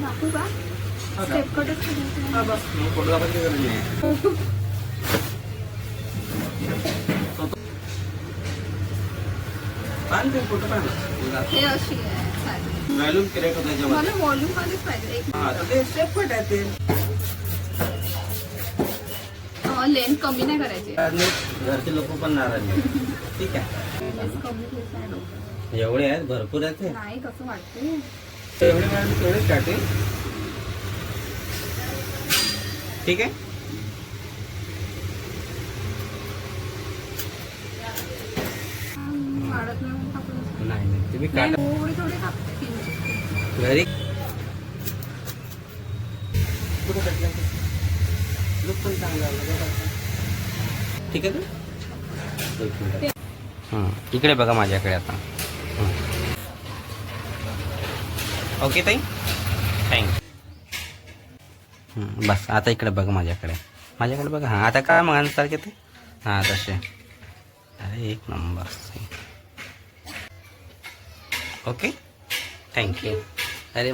दाखवू का? स्टेप कटच करायचं. हा बस मग फोटो दाखवायची गरज नाही. पान ते फोटो पान हे अशी आहे साडी. व्हॅल्यूम क्रिएट होतं याच्यामध्ये. मला व्हॉल्यूम मध्येच पाहिजे. हा तर ते स्टेप कट आहे ते. लेंथ कमी नाही करायची. घरचे लोक पण नाराज नाही. ठीक आहे. कमी घ्यायचं आहे डोकं. एवढे आहेत भरपूर आहेत ते. नाही कसं वाटते. एवढे मिळाले तेवढेच काटे. ठीक आहे. वाढत नाही म्हणून कापून. नाही नाही तुम्ही नाही, काटा थोडी थोडी कापते. घरी कुठं कटलं ते? लुक पण चांगला आला बघा. ठीक आहे का? एक मिनिट. इकडे बघा माझ्याकडे आता. ओके ताई थँक्यू. बस आता इकडे बघा माझ्याकडे बघा. हां आता काय मग सारखे ते हां तसे. अरे एक नंबर. Okay thank you.